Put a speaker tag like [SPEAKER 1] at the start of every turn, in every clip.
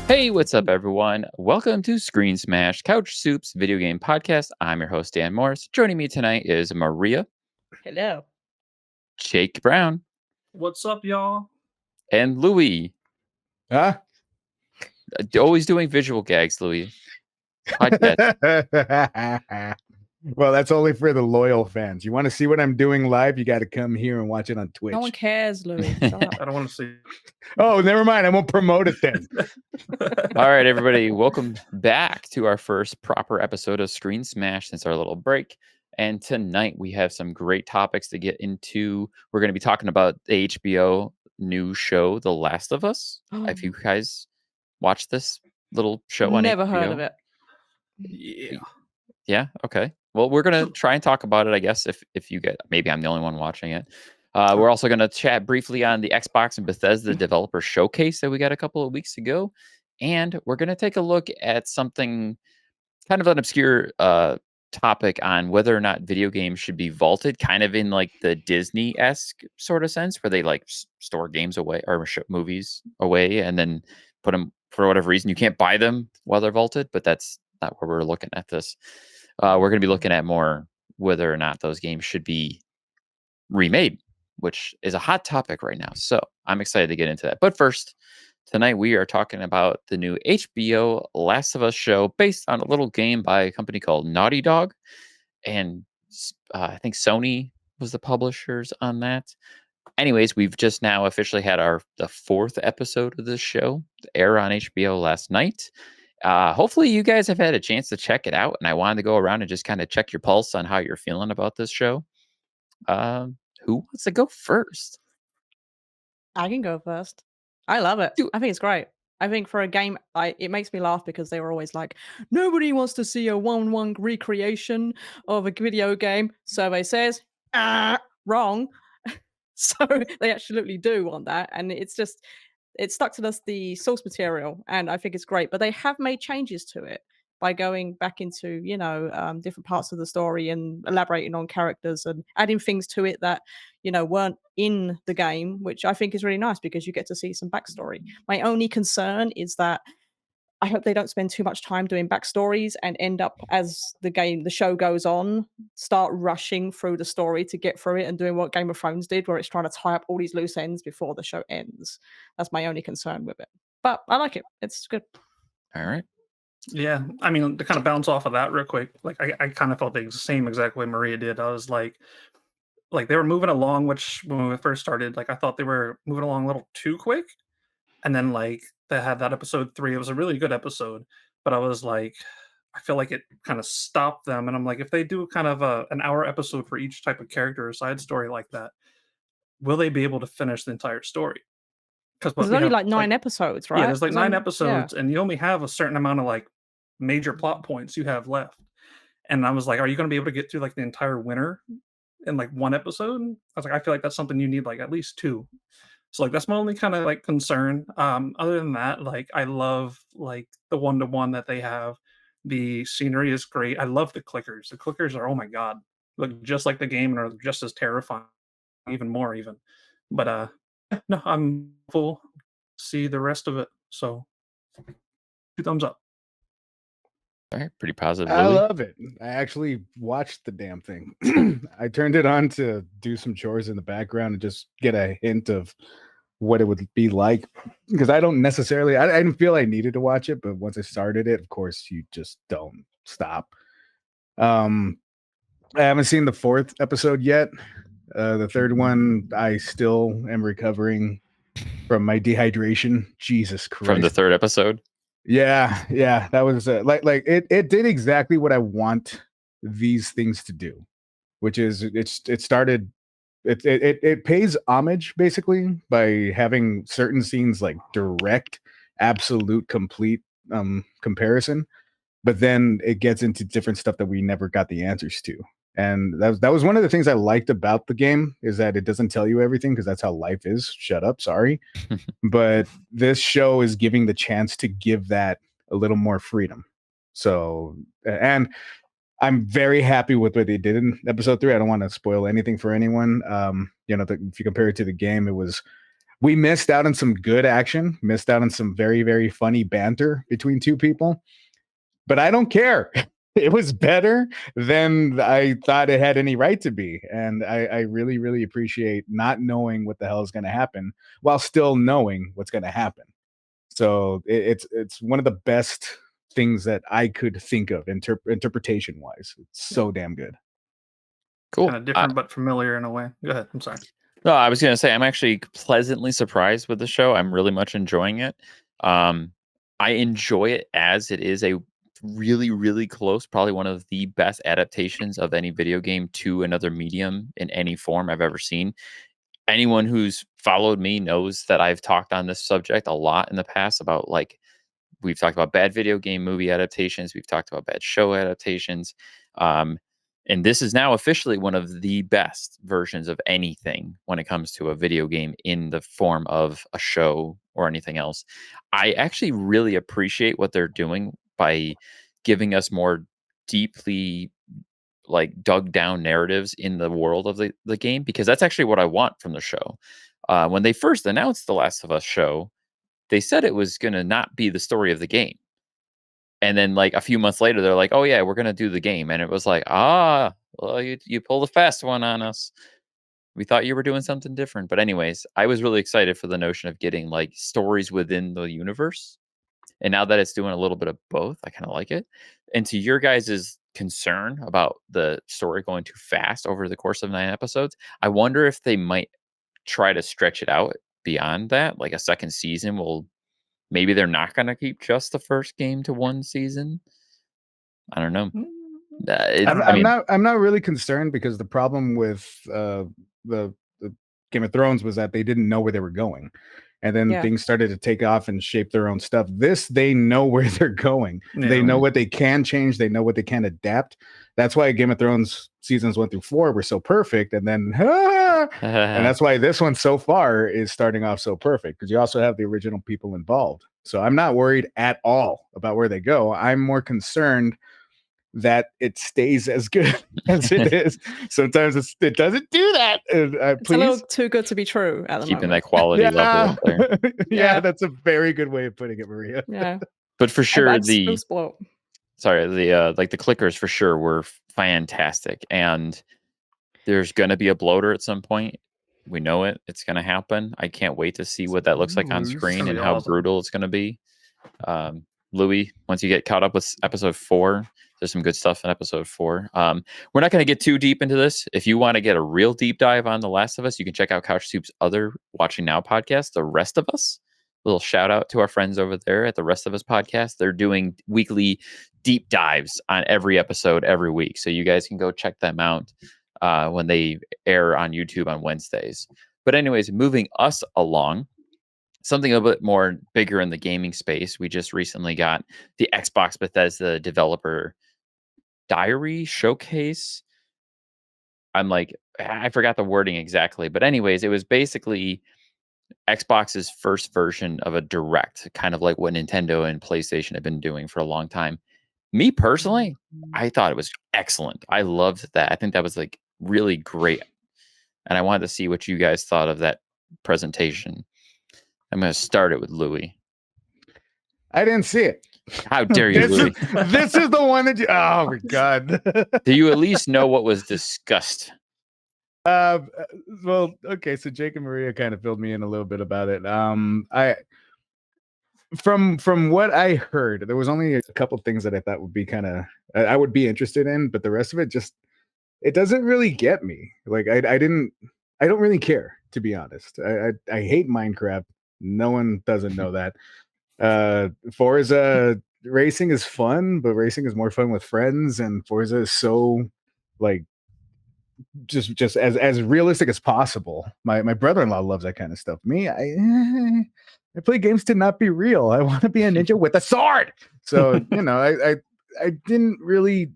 [SPEAKER 1] Hey, what's up, everyone? Welcome to Screen Smash, CouchSoup's video game podcast. I'm your host, Dan Morris. Joining me tonight is Maria,
[SPEAKER 2] Hello.
[SPEAKER 1] Jake Brown,
[SPEAKER 3] What's up, y'all?
[SPEAKER 1] and Louie.
[SPEAKER 4] Huh?
[SPEAKER 1] Always doing visual gags, Louie. Podcast.
[SPEAKER 4] Well, that's only for the loyal fans. You want to see what I'm doing live? You got to come here and watch it on Twitch.
[SPEAKER 2] No one cares, Louis. Shut up.
[SPEAKER 3] I don't want to see.
[SPEAKER 4] Oh, never mind. I won't promote it then.
[SPEAKER 1] All right, everybody, welcome back to our first proper episode of Screen Smash since our little break. And tonight we have some great topics to get into. We're going to be talking about the HBO new show, The Last of Us. If you guys watched this little show on
[SPEAKER 2] Never
[SPEAKER 1] HBO.
[SPEAKER 2] heard of it.
[SPEAKER 3] Yeah.
[SPEAKER 1] Yeah. Okay. Well, we're gonna try and talk about it. I guess if you get, maybe I'm the only one watching it. We're also gonna chat briefly on the Xbox and Bethesda Developer Showcase that we got a couple of weeks ago, and we're gonna take a look at something kind of an obscure topic on whether or not video games should be vaulted, kind of in like the Disney-esque sort of sense, where they like store games away or movies away, and then put them for whatever reason you can't buy them while they're vaulted. But that's not where we're looking at this. We're going to be looking at more whether or not those games should be remade, which is a hot topic right now. So I'm excited to get into that. But first, tonight we are talking about the new HBO Last of Us show based on a little game by a company called Naughty Dog. And I think Sony was the publishers on that. Anyways, we've just now officially had the fourth episode of this show air on HBO last night. Hopefully you guys have had a chance to check it out, and I wanted to go around and just kind of check your pulse on how you're feeling about this show. Who wants to go first?
[SPEAKER 2] I can go first. I love it.
[SPEAKER 1] Do-
[SPEAKER 2] I think it's great. I think for a game, it makes me laugh because they were always like, nobody wants to see a 1-1 recreation of a video game. Survey says, wrong. So they absolutely do want that. And it's stuck to the source material. And I think it's great. But they have made changes to it by going back into, different parts of the story and elaborating on characters and adding things to it that, weren't in the game, which I think is really nice because you get to see some backstory. My only concern is that I hope they don't spend too much time doing backstories and end up, as the show goes on, start rushing through the story to get through it and doing what Game of Thrones did, where it's trying to tie up all these loose ends before the show ends. That's my only concern with it. But I like it. It's good.
[SPEAKER 1] All right.
[SPEAKER 3] Yeah. I mean, to kind of bounce off of that real quick, like I kind of felt the same exact way Maria did. I was like they were moving along, which when we first started, like I thought they were moving along a little too quick. And then like they had that episode 3. It was a really good episode, but I was like, I feel like it kind of stopped them. And I'm like, if they do kind of an hour episode for each type of character or side story like that, will they be able to finish the entire story? Because
[SPEAKER 2] There's only like 9 episodes, right?
[SPEAKER 3] Yeah, there's like 9 episodes,
[SPEAKER 2] yeah.
[SPEAKER 3] and you only have a certain amount of like major plot points you have left. And I was like, are you going to be able to get through like the entire winter in like 1 episode? I was like, I feel like that's something you need like at least 2. So like that's my only kind of like concern. Other than that, like I love like the 1-to-1 that they have. The scenery is great. I love the clickers. The clickers are, oh my god, look just like the game and are just as terrifying, even more even. But no, I'm full. See the rest of it. So 2 thumbs up.
[SPEAKER 1] All right. Pretty positive.
[SPEAKER 4] I
[SPEAKER 1] Louis?
[SPEAKER 4] love it. I actually watched the damn thing. I turned it on to do some chores in the background and just get a hint of what it would be like, because I don't necessarily, I didn't feel I needed to watch it, but once I started it, of course, you just don't stop. I haven't seen the 4th episode yet. The 3rd one, I still am recovering from my dehydration. Jesus Christ.
[SPEAKER 1] From the 3rd episode?
[SPEAKER 4] Yeah, that was like it did exactly what I want these things to do, which is it pays homage basically by having certain scenes like direct, absolute, complete comparison, but then it gets into different stuff that we never got the answers to. And that was one of the things I liked about the game, is that it doesn't tell you everything, because that's how life is. Shut up, sorry. But this show is giving the chance to give that a little more freedom. So, and I'm very happy with what they did in episode 3. I don't want to spoil anything for anyone. If you compare it to the game, it was We missed out on some good action, missed out on some very, very funny banter between two people, but I don't care. It was better than I thought it had any right to be. And I really, really appreciate not knowing what the hell is going to happen while still knowing what's going to happen. So it's one of the best things that I could think of interpretation wise. It's so damn good.
[SPEAKER 1] Cool.
[SPEAKER 3] Kind of different but familiar in a way. Go ahead. I'm sorry.
[SPEAKER 1] No, I was going to say I'm actually pleasantly surprised with the show. I'm really much enjoying it. I enjoy it as it is a really, really close, probably one of the best adaptations of any video game to another medium in any form I've ever seen. Anyone who's followed me knows that I've talked on this subject a lot in the past about like we've talked about bad video game movie adaptations. We've talked about bad show adaptations. And this is now officially one of the best versions of anything when it comes to a video game in the form of a show or anything else. I actually really appreciate what they're doing by giving us more deeply like dug down narratives in the world of the game, because that's actually what I want from the show. When they first announced the Last of Us show, they said it was going to not be the story of the game. And then like a few months later, they're like, oh yeah, we're going to do the game. And it was like, well, you pulled a fast one on us. We thought you were doing something different. But anyways, I was really excited for the notion of getting like stories within the universe. And now that it's doing a little bit of both, I kind of like it. And to your guys' concern about the story going too fast over the course of 9 episodes, I wonder if they might try to stretch it out beyond that. Like a second season will, maybe they're not going to keep just the first game to one season. I don't know.
[SPEAKER 4] I'm not really concerned, because the problem with the Game of Thrones was that they didn't know where they were going. And then things started to take off and shape their own stuff. This, they know where they're going. Yeah. They know what they can change. They know what they can adapt. That's why Game of Thrones seasons 1 through 4 were so perfect. And then, and that's why this one so far is starting off so perfect, because you also have the original people involved. So I'm not worried at all about where they go. I'm more concerned that it stays as good as it is. Sometimes it doesn't do that.
[SPEAKER 2] It's a little too good to be true at the
[SPEAKER 1] keeping
[SPEAKER 2] moment.
[SPEAKER 1] that quality level up there.
[SPEAKER 4] Yeah, that's a very good way of putting it, Maria.
[SPEAKER 2] Yeah,
[SPEAKER 1] but for sure like the clickers for sure were fantastic, and there's going to be a bloater at some point. We know it. It's going to happen. I can't wait to see what that looks like on screen and how brutal it's going to be. Louis, once you get caught up with episode 4, there's some good stuff in episode 4. We're not going to get too deep into this. If you want to get a real deep dive on The Last of Us, you can check out CouchSoup's other Watching Now podcast, The Rest of Us. Little shout out to our friends over there at The Rest of Us podcast. They're doing weekly deep dives on every episode every week. So you guys can go check them out when they air on YouTube on Wednesdays. But anyways, moving us along, something a bit more bigger in the gaming space. We just recently got the Xbox Bethesda Developer Diary Showcase. I forgot the wording exactly, but anyways, it was basically Xbox's first version of a Direct, kind of like what Nintendo and PlayStation have been doing for a long time. Me personally, I thought it was excellent. I loved that. I think that was like really great. And I wanted to see what you guys thought of that presentation. I'm going to start it with Louis.
[SPEAKER 4] I didn't see it.
[SPEAKER 1] How dare you, Louis?
[SPEAKER 4] This is the one that you... Oh, my God.
[SPEAKER 1] Do you at least know what was discussed?
[SPEAKER 4] Well, okay, so Jake and Maria kind of filled me in a little bit about it. From what I heard, there was only a couple things that I thought would be I would be interested in, but the rest of it just, it doesn't really get me. Like I don't really care, to be honest. I hate Minecraft. No one doesn't know that. Forza racing is fun, but racing is more fun with friends, and Forza is so like just as realistic as possible. My brother-in-law loves that kind of stuff. Me, I play games to not be real. I want to be a ninja with a sword. So, I didn't really,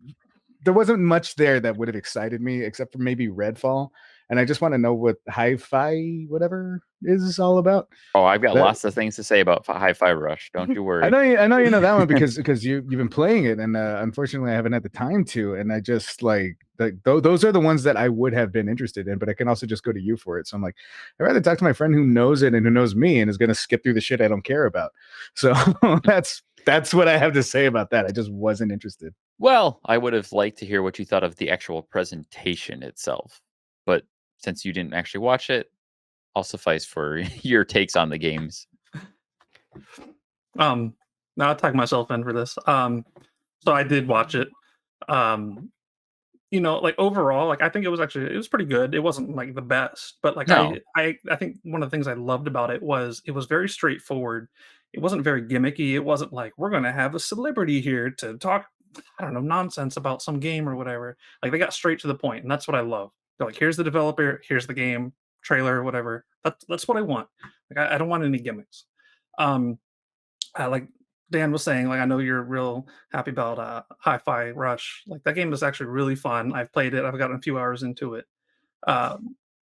[SPEAKER 4] there wasn't much there that would have excited me, except for maybe Redfall. and I just want to know what hi-fi whatever is all about.
[SPEAKER 1] Oh, I've got
[SPEAKER 4] That-
[SPEAKER 1] lots of things to say about Hi-Fi Rush. Don't you worry.
[SPEAKER 4] I know you know that one because you've been playing it, and unfortunately I haven't had the time to, and I just like those are the ones that I would have been interested in, but I can also just go to you for it. So I'm like, I'd rather talk to my friend who knows it and who knows me and is going to skip through the shit I don't care about. So that's what I have to say about that. I just wasn't interested.
[SPEAKER 1] Well, I would have liked to hear what you thought of the actual presentation itself, but since you didn't actually watch it, I'll suffice for your takes on the games.
[SPEAKER 3] Now I'll tag myself in for this. So I did watch it. Like overall, like I think it was pretty good. It wasn't like the best, but like
[SPEAKER 1] No.
[SPEAKER 3] I think one of the things I loved about it was very straightforward. It wasn't very gimmicky. It wasn't like we're gonna have a celebrity here to talk, I don't know, nonsense about some game or whatever. Like they got straight to the point, and that's what I love. They're like, here's the developer, here's the game, trailer, whatever. That's what I want. Like I don't want any gimmicks. Um, like Dan was saying, like I know you're real happy about Hi-Fi Rush. Like that game is actually really fun. I've played it. I've gotten a few hours into it.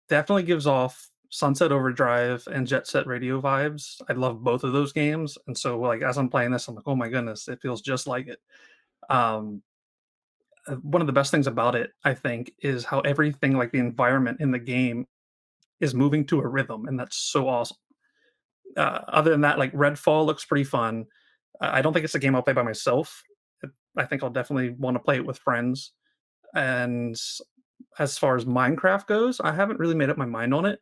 [SPEAKER 3] Definitely gives off Sunset Overdrive and Jet Set Radio vibes. I love both of those games, and so like as I'm playing this, I'm like, oh my goodness, it feels just like it. Um, One of the best things about it, I think, is how everything, like the environment in the game, is moving to a rhythm, and that's so awesome. Other than that, like Redfall looks pretty fun. I don't think it's a game I'll play by myself. I think I'll definitely want to play it with friends. And as far as Minecraft goes, I haven't really made up my mind on it.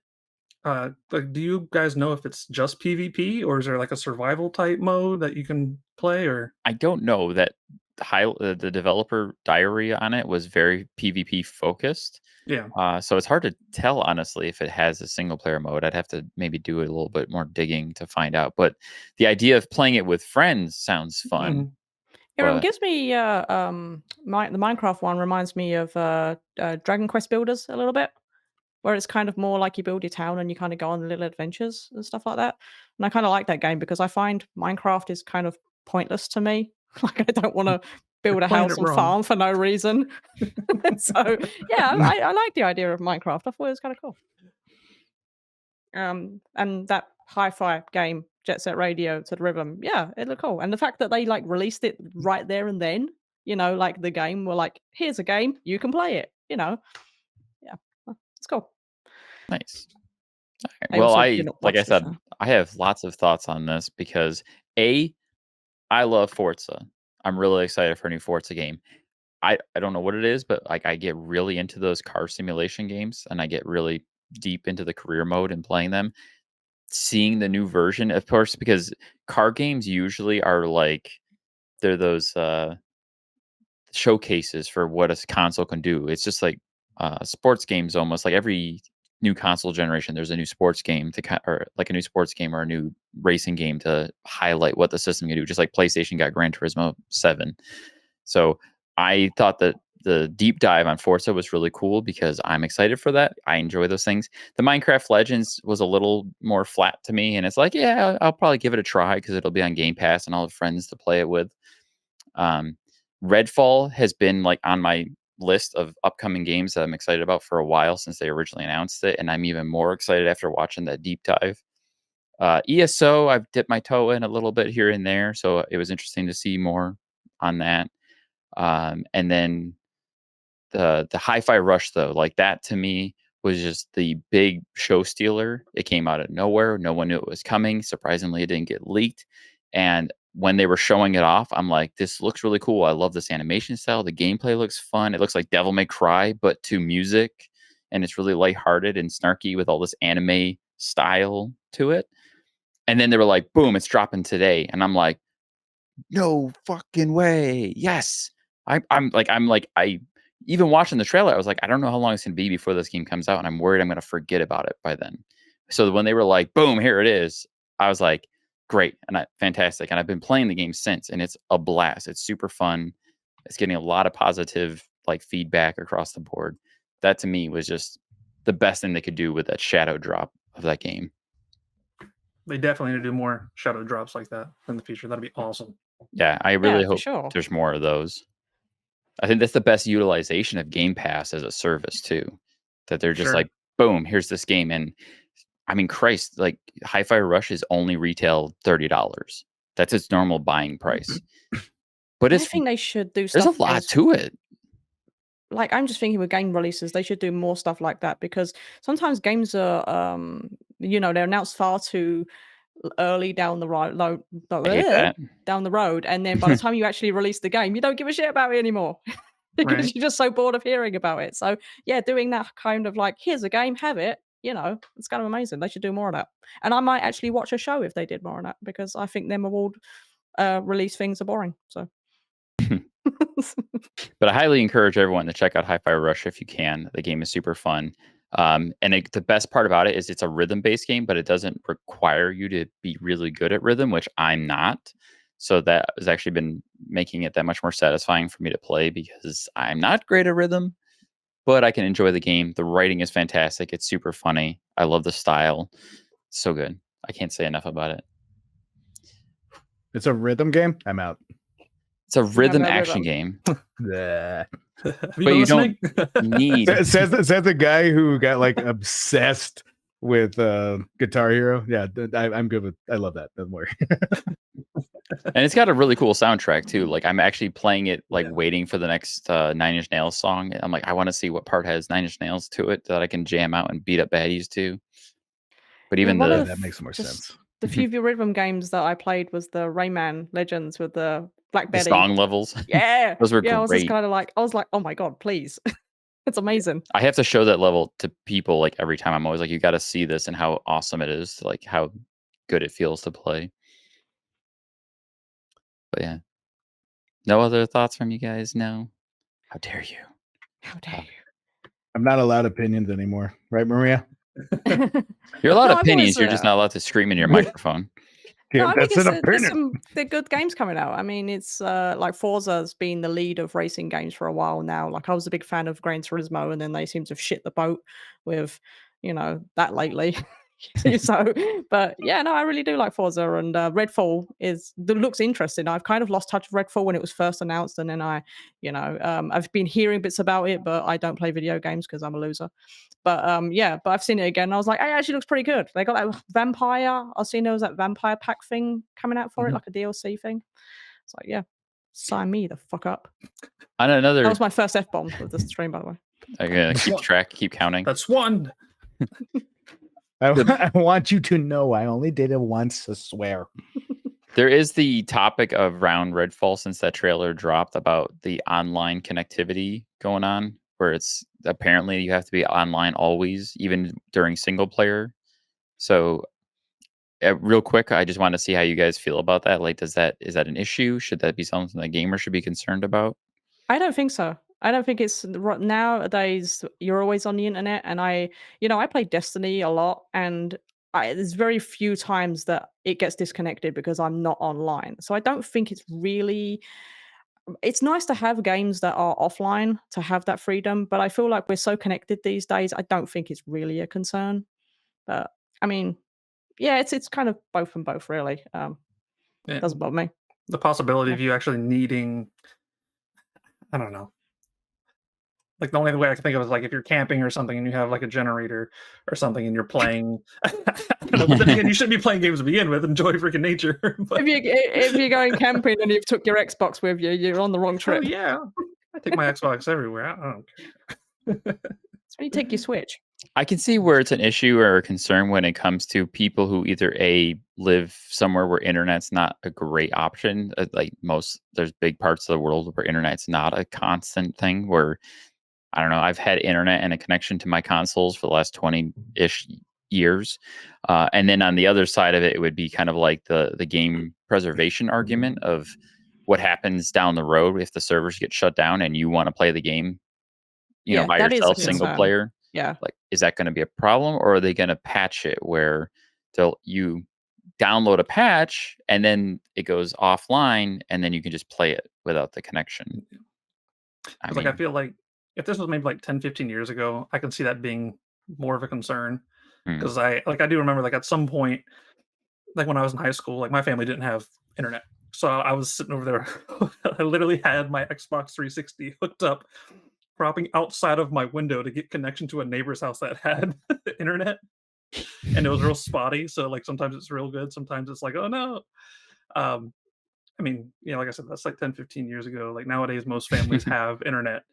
[SPEAKER 3] Like, do you guys know if it's just PvP or is there like a survival type mode that you can play? Or
[SPEAKER 1] I don't know that the developer diary on it was very PvP focused.
[SPEAKER 3] yeah,
[SPEAKER 1] So it's hard to tell, honestly, if it has a single player mode. I'd have to maybe do a little bit more digging to find out. But the idea of playing it with friends sounds fun.
[SPEAKER 3] Mhm.
[SPEAKER 2] Yeah, it
[SPEAKER 1] But
[SPEAKER 2] gives me the Minecraft one reminds me of Dragon Quest Builders a little bit, where it's kind of more like you build your town and you kind of go on little adventures and stuff like that. And I kind of like that game because I find Minecraft is kind of pointless to me. Like I don't want to build a
[SPEAKER 3] playing
[SPEAKER 2] house
[SPEAKER 3] it
[SPEAKER 2] and
[SPEAKER 3] wrong.
[SPEAKER 2] farm for no reason. So yeah, I like the idea of Minecraft. I thought it was kind of cool. And that hi-fi game, Jet Set Radio to the Rhythm, yeah, it looked cool. And the fact that they like released it right there and then, like the game were like, here's a game, you can play it, yeah, it's cool.
[SPEAKER 1] nice. All right.
[SPEAKER 2] I
[SPEAKER 1] Well,
[SPEAKER 2] also
[SPEAKER 1] I
[SPEAKER 2] didn't
[SPEAKER 1] like I
[SPEAKER 2] watch the
[SPEAKER 1] said,
[SPEAKER 2] show.
[SPEAKER 1] I have lots of thoughts on this because I love Forza. I'm really excited for a new Forza game. I don't know what it is, but like I get really into those car simulation games and I get really deep into the career mode and playing them. Seeing the new version, of course, because car games usually are like they're those showcases for what a console can do. It's just like sports games almost like every new console generation there's a new sports game or like a new sports game or a new racing game to highlight what the system can do, just like PlayStation got Gran Turismo 7. So I thought that the deep dive on Forza was really cool because I'm excited for that. I enjoy those things. The Minecraft Legends was a little more flat to me, and it's like, yeah, I'll probably give it a try because it'll be on Game Pass and I'll have friends to play it with. Um, Redfall has been like on my list of upcoming games that I'm excited about for a while since they originally announced it, and I'm even more excited after watching that deep dive. ESO, I've dipped my toe in a little bit here and there, so it was interesting to see more on that. And then the Hi-Fi Rush though, like that to me was just the big show stealer. It came out of nowhere. No one knew it was coming. Surprisingly, it didn't get leaked. And when they were showing it off, I'm like, this looks really cool. I love this animation style. The gameplay looks fun. It looks like Devil May Cry, but to music. And it's really lighthearted and snarky with all this anime style to it. And then they were like, boom, it's dropping today. And I'm like, no fucking way. Yes. I even watching the trailer, I was like, I don't know how long it's gonna be before this game comes out, and I'm worried I'm gonna forget about it by then. So when they were like, boom, here it is, I was like, great and fantastic. And I've been playing the game since, and it's a blast. It's super fun. It's getting a lot of positive like feedback across the board. That to me was just the best thing they could do with that shadow drop of that game.
[SPEAKER 3] They definitely need to do more shadow drops like that in the future. That'd be awesome.
[SPEAKER 1] Yeah, I really
[SPEAKER 2] For
[SPEAKER 1] hope
[SPEAKER 2] sure.
[SPEAKER 1] there's more of those. I think that's the best utilization of Game Pass as a service too. That they're just
[SPEAKER 3] Sure.
[SPEAKER 1] like boom, here's this game. And I mean, Christ, like Hi-Fi Rush is only retail $30. That's its normal buying price. But
[SPEAKER 2] I
[SPEAKER 1] it's
[SPEAKER 2] think they should do
[SPEAKER 1] there's a
[SPEAKER 2] stuff
[SPEAKER 1] lot
[SPEAKER 2] as
[SPEAKER 1] to it.
[SPEAKER 2] like I'm just thinking with game releases, they should do more stuff like that because sometimes games are they're announced far too early down the road,
[SPEAKER 1] I hate that.
[SPEAKER 2] down the road, and then by the time you actually release the game, you don't give a shit about it anymore because
[SPEAKER 3] Right.
[SPEAKER 2] you're just so bored of hearing about it. So yeah, doing that kind of like, here's a game, have it. It's kind of amazing. They should do more of that. And I might actually watch a show if they did more of that because I think them award release things are boring. So
[SPEAKER 1] But I highly encourage everyone to check out Hi-Fi Rush if you can. The game is super fun. And the best part about it is it's a rhythm-based game, but it doesn't require you to be really good at rhythm, which I'm not. So that has actually been making it that much more satisfying for me to play because I'm not great at rhythm, but I can enjoy the game. The writing is fantastic. It's super funny. I love the style. So good. I can't say enough about it.
[SPEAKER 4] It's a rhythm game. I'm out.
[SPEAKER 1] It's a rhythm
[SPEAKER 2] no
[SPEAKER 1] action
[SPEAKER 2] rhythm.
[SPEAKER 1] game.
[SPEAKER 4] Bleh.
[SPEAKER 3] Have
[SPEAKER 1] But
[SPEAKER 3] been
[SPEAKER 1] you don't
[SPEAKER 3] listening?
[SPEAKER 1] need
[SPEAKER 4] Says the guy who got like obsessed with Guitar Hero. Yeah, I'm good with. I love that. Don't worry.
[SPEAKER 1] And it's got a really cool soundtrack too. Like I'm actually playing it, like
[SPEAKER 3] Yeah.
[SPEAKER 1] waiting for the next Nine Inch Nails song. I'm like, I want to see what part has Nine Inch Nails to it that I can jam out and beat up baddies to. But even
[SPEAKER 2] one
[SPEAKER 1] the
[SPEAKER 2] of
[SPEAKER 4] that makes more
[SPEAKER 2] just
[SPEAKER 4] sense.
[SPEAKER 2] the few rhythm games that I played was the Rayman Legends with the Black
[SPEAKER 1] the
[SPEAKER 2] Betty.
[SPEAKER 1] song levels,
[SPEAKER 2] Yeah,
[SPEAKER 1] those were
[SPEAKER 2] yeah. I was just
[SPEAKER 1] great.
[SPEAKER 2] kind of like, oh my god, please, it's amazing.
[SPEAKER 1] I have to show that level to people like every time. I'm always like, you got to see this and how awesome it is, like how good it feels to play. But yeah, no other thoughts from you guys? No, how dare you?
[SPEAKER 2] How dare
[SPEAKER 4] I'm not allowed opinions anymore, right, Maria?
[SPEAKER 2] you?
[SPEAKER 1] You're allowed
[SPEAKER 2] No, I've
[SPEAKER 1] opinions.
[SPEAKER 2] always,
[SPEAKER 1] You're just not allowed to scream in your microphone.
[SPEAKER 2] No,
[SPEAKER 4] Yeah,
[SPEAKER 2] I think
[SPEAKER 4] that's an
[SPEAKER 2] there's
[SPEAKER 4] opinion.
[SPEAKER 2] they're good games coming out. I mean, it's like Forza's been the lead of racing games for a while now. Like I was a big fan of Gran Turismo, and then they seem to have shit the boat with, that lately. So, but yeah, no, I really do like Forza, and Redfall looks interesting. I've kind of lost touch of Redfall when it was first announced, and then I've been hearing bits about it, but I don't play video games because I'm a loser. But but I've seen it again. And I was like, it actually looks pretty good. They got that vampire. I've seen there was that vampire pack thing coming out for it,
[SPEAKER 3] Mhm.
[SPEAKER 2] like a DLC thing. It's like, yeah, sign me the fuck up.
[SPEAKER 1] On
[SPEAKER 2] That
[SPEAKER 1] another,
[SPEAKER 2] was my first F bomb with this stream, by the way.
[SPEAKER 1] I'm gonna keep track, keep counting.
[SPEAKER 3] That's one.
[SPEAKER 4] I want you to know I only did it once. I swear.
[SPEAKER 1] There is the topic of round Redfall since that trailer dropped about the online connectivity going on, where it's apparently you have to be online always, even during single player. So, real quick, I just want to see how you guys feel about that. Like, is that an issue? Should that be something that gamers should be concerned about?
[SPEAKER 2] I don't think so. I don't think it's nowadays. You're always on the internet, and I play Destiny a lot, and there's very few times that it gets disconnected because I'm not online. So I don't think it's really. It's nice to have games that are offline to have that freedom, but I feel like we're so connected these days. I don't think it's really a concern. But I mean, yeah, it's kind of both and both, really.
[SPEAKER 3] Yeah.
[SPEAKER 2] Doesn't bother me.
[SPEAKER 3] The possibility
[SPEAKER 2] Yeah.
[SPEAKER 3] of you actually needing, I don't know. Like the only way I can think of is like if you're camping or something and you have like a generator or something and you're playing. I don't know, but then again, you shouldn't be playing games to begin with. Enjoy freaking nature. But
[SPEAKER 2] If you're going camping and you've took your Xbox with you, you're on the wrong
[SPEAKER 3] oh
[SPEAKER 2] trip.
[SPEAKER 3] yeah, I take my Xbox everywhere. I don't care.
[SPEAKER 2] So when you take your Switch.
[SPEAKER 1] I can see where it's an issue or a concern when it comes to people who either live somewhere where internet's not a great option. There's big parts of the world where internet's not a constant thing. Where I don't know, I've had internet and a connection to my consoles for the last 20-ish years, and then on the other side of it, it would be kind of like the game preservation argument of what happens down the road if the servers get shut down and you want to play the game,
[SPEAKER 2] Yeah,
[SPEAKER 1] by
[SPEAKER 2] that is a
[SPEAKER 1] yourself, single
[SPEAKER 2] concern.
[SPEAKER 1] player.
[SPEAKER 2] Yeah.
[SPEAKER 1] Like, is that going to be a problem, or are they going to patch it where you download a patch and then it goes offline and then you can just play it without the connection? I
[SPEAKER 3] It's
[SPEAKER 1] mean,
[SPEAKER 3] like I feel like if this was maybe like 10, 15 years ago, I can see that being more of a concern. Because I do remember like at some point, like when I was in high school, like my family didn't have internet. So I was sitting over there. I literally had my Xbox 360 hooked up dropping outside of my window to get connection to a neighbor's house that had internet, and it was real spotty. So like sometimes it's real good, sometimes it's like, oh no. I mean, like I said, that's like 10, 15 years ago. Like nowadays, most families have internet,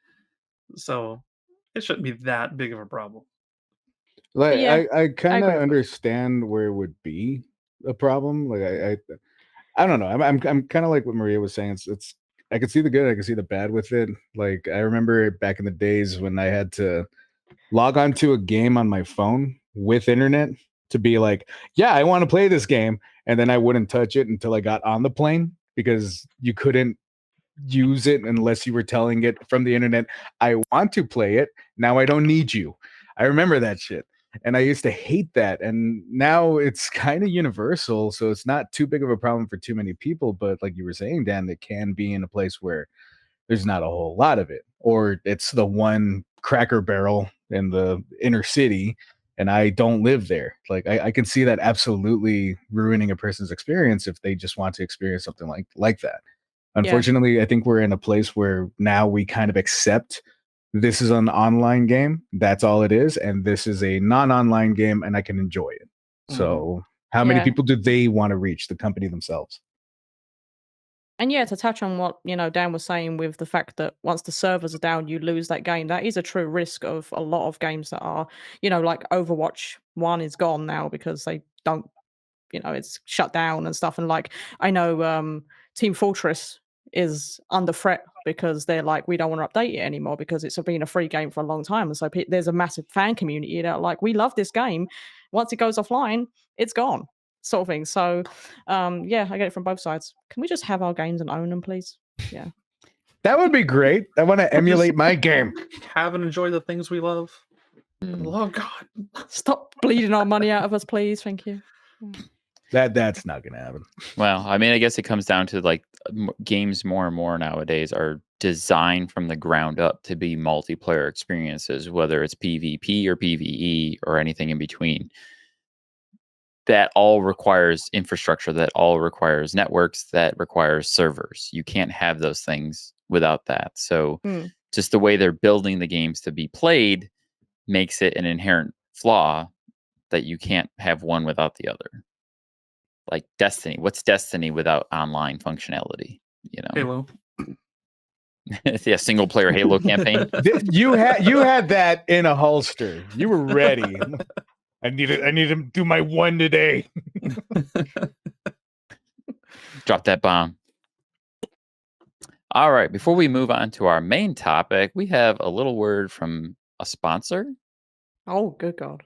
[SPEAKER 3] so it shouldn't be that big of a problem.
[SPEAKER 4] Like
[SPEAKER 2] Yeah,
[SPEAKER 4] I kind of
[SPEAKER 2] agree with that.
[SPEAKER 4] understand where it would be a problem. Like I don't know. I'm kind of like what Maria was saying. It's I can see the good, I can see the bad with it. Like I remember back in the days when I had to log on to a game on my phone with internet to be like, yeah, I want to play this game, and then I wouldn't touch it until I got on the plane because you couldn't use it unless you were telling it from the internet, I want to play it. Now I don't need you. I remember that shit. And I used to hate that. And now it's kind of universal. So it's not too big of a problem for too many people. But like you were saying, Dan, it can be in a place where there's not a whole lot of it. Or it's the one Cracker Barrel in the inner city and I don't live there. Like I can see that absolutely ruining a person's experience if they just want to experience something like that. Unfortunately, I think we're in a place where now we kind of accept this is an online game. That's all it is. And this is a non-online game and I can enjoy it. So how many
[SPEAKER 2] Yeah.
[SPEAKER 4] people do they want to reach? The company themselves?
[SPEAKER 2] And yeah, to touch on what Dan was saying with the fact that once the servers are down, you lose that game. That is a true risk of a lot of games that are, like Overwatch 1 is gone now because they don't, it's shut down and stuff. And like I know Team Fortress is under threat because they're like, we don't want to update it anymore because it's been a free game for a long time. And so there's a massive fan community that are like, we love this game. Once it goes offline, it's gone. Sort of thing. So, yeah, I get it from both sides. Can we just have our games and own them, please? Yeah.
[SPEAKER 4] That would be great. I want to emulate my game.
[SPEAKER 3] Have and enjoy the things we love. Oh God!
[SPEAKER 2] Stop bleeding our money out of us, please. Thank you.
[SPEAKER 4] That's not gonna happen.
[SPEAKER 1] Well, I mean, I guess it comes down to like games more and more nowadays are designed from the ground up to be multiplayer experiences, whether it's PvP or PvE or anything in between. That all requires infrastructure, that all requires networks, that requires servers. You can't have those things without that. So just the way they're building the games to be played makes it an inherent flaw that you can't have one without the other. Like Destiny. What's Destiny without online functionality?
[SPEAKER 3] Halo.
[SPEAKER 1] Yeah, single player Halo campaign.
[SPEAKER 4] You had that in a holster. You were ready. I need to do my one today.
[SPEAKER 1] Drop that bomb. All right, before we move on to our main topic, we have a little word from a sponsor.
[SPEAKER 2] Oh, good God.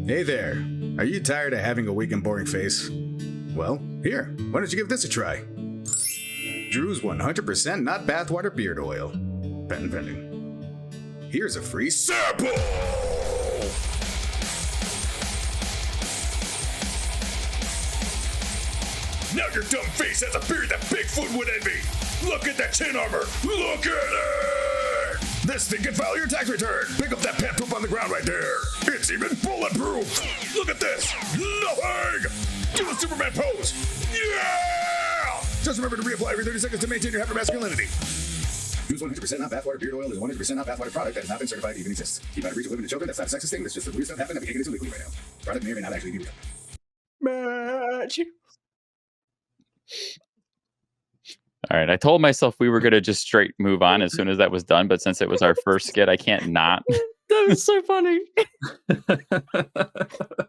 [SPEAKER 5] Hey there. Are you tired of having a weak and boring face? Well, here, why don't you give this a try? Drew's 100% not bathwater beard oil. Patent pending. Here's a free sample! Now your dumb face has a beard that Bigfoot would envy! Look at that chin armor! Look at it! This thing can file your tax return! Pick up that pet poop on the ground right there! It's even bulletproof! Look at this! Nothing! Do the Superman pose! Yeah! Just remember to reapply every 30 seconds to maintain your hypermasculinity. Use 100% not bathwater beard oil is a 100% not bathwater product that has not been certified to even exist. Keep out of reach of women and children. That's not a sexist thing. That's just the weird stuff happening that we can't get into legally right now. Product may or may not actually be real.
[SPEAKER 2] Match.
[SPEAKER 1] All right, I told myself we were going to just straight move on as soon as that was done, but since it was our first skit, I can't not.
[SPEAKER 2] That was so funny.